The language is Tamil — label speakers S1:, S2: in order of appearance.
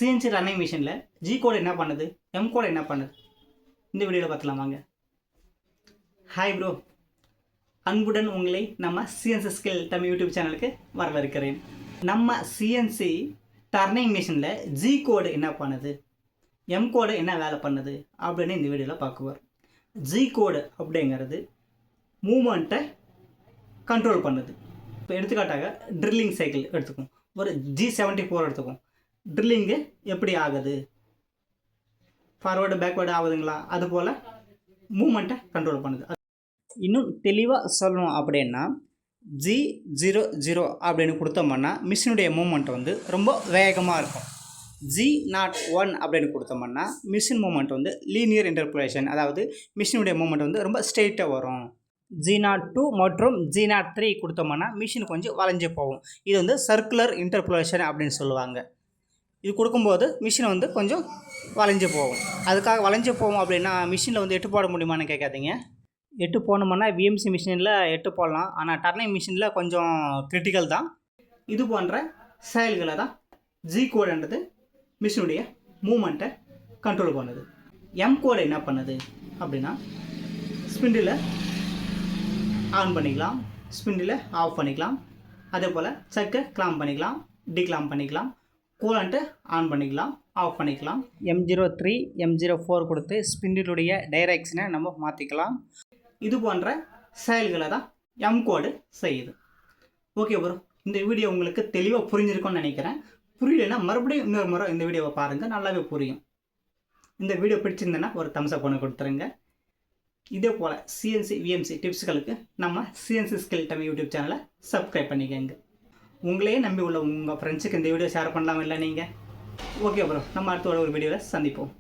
S1: சிஎன்சி ரன்னிங் மிஷினில் ஜி கோடு என்ன பண்ணுது, எம் கோடு என்ன பண்ணுது, இந்த வீடியோவில் பார்த்துலாம் வாங்க. ஹாய் ப்ரோ, அன்புடன் உங்களை நம்ம சிஎன்சி ஸ்கில் தமிழ் யூடியூப் சேனலுக்கு வரவேற்கிறேன். நம்ம சிஎன்சி டர்னிங் மிஷினில் ஜி கோடு என்ன பண்ணுது, எம் கோடு என்ன வேலை பண்ணுது அப்படின்னு இந்த வீடியோவில் பார்க்குவார். ஜி கோடு அப்படிங்கிறது மூமெண்ட்டை கண்ட்ரோல் பண்ணுது. இப்போ எடுத்துக்காட்டாக ட்ரில்லிங் சைக்கிள் எடுத்துக்கும், ஒரு G74 எடுத்துக்கும். ட்ரில்லிங்கு எப்படி ஆகுது, ஃபார்வேர்டு பேக்வேர்டு ஆகுதுங்களா, அதுபோல் மூமெண்ட்டை கண்ட்ரோல் பண்ணுது. இன்னும் தெளிவாக சொல்லணும் அப்படின்னா G00 அப்படின்னு கொடுத்தோம்னா மிஷினுடைய மூமெண்ட் வந்து ரொம்ப வேகமாக இருக்கும். G01 அப்படின்னு கொடுத்தோம்னா மிஷின் மூமெண்ட் வந்து லீனியர் இன்டர்போலேஷன், அதாவது மிஷினுடைய மூமெண்ட் வந்து ரொம்ப ஸ்ட்ரெயிட்டாக வரும். G02 மற்றும் G03 கொடுத்தோம்னா மிஷின் கொஞ்சம் வளைஞ்சு போகும். இது வந்து சர்க்குலர் இன்டர்போலேஷன் அப்படின்னு சொல்லுவாங்க. இது கொடுக்கும்போது மிஷின் வந்து கொஞ்சம் வளைஞ்சு போகும். அதுக்காக வளைஞ்சு போகும் அப்படின்னா மிஷினில் வந்து 8 போட முடியுமான்னு கேட்காதீங்க. 8 போடணும்னா விஎம்சி மிஷினில் 8 போடலாம், ஆனால் டர்னிங் மிஷினில் கொஞ்சம் கிரிட்டிக்கல் தான். இது போன்ற செயல்களை தான் ஜி கோடுன்றது மிஷினுடைய மூமெண்ட்டை கண்ட்ரோல் பண்ணுது. எம் கோடு என்ன பண்ணுது அப்படின்னா ஸ்பிண்டில் ஆன் பண்ணிக்கலாம், ஸ்பிண்டில் ஆஃப் பண்ணிக்கலாம், அதே போல் செக்கை கிளாம் பண்ணிக்கலாம், டிக்ளாம் பண்ணிக்கலாம், கூலண்ட்டு ஆன் பண்ணிக்கலாம், ஆஃப் பண்ணிக்கலாம். M03 M04 கொடுத்து ஸ்பிண்டிலுடைய டைரெக்ஷனை நம்ம மாற்றிக்கலாம். இது போன்ற செயல்களை தான் எம் கோடு செய்யுது. ஓகே ப்ரோ, இந்த வீடியோ உங்களுக்கு தெளிவாக புரிஞ்சிருக்கும்னு நினைக்கிறேன். புரியலைன்னா மறுபடியும் இன்னொரு முறை இந்த வீடியோவை பாருங்கள், நல்லாவே புரியும். இந்த வீடியோ பிடிச்சிருந்தேன்னா ஒரு தம்ஸ் அப் பண்ணி கொடுத்துருங்க. இதே போல் சிஎன்சி விஎம்சி டிப்ஸ்களுக்கு நம்ம சிஎன்சி ஸ்கில் தமிழ் யூடியூப் சேனலை சப்ஸ்கிரைப் பண்ணிக்கங்க. உங்களையே நம்பி உள்ள உங்கள் ஃப்ரெண்ட்ஸுக்கு இந்த வீடியோ ஷேர் பண்ணலாம் இல்லை நீங்கள்? ஓகே ப்ரோ, நம்ம அடுத்த ஒரு வீடியோவில் சந்திப்போம்.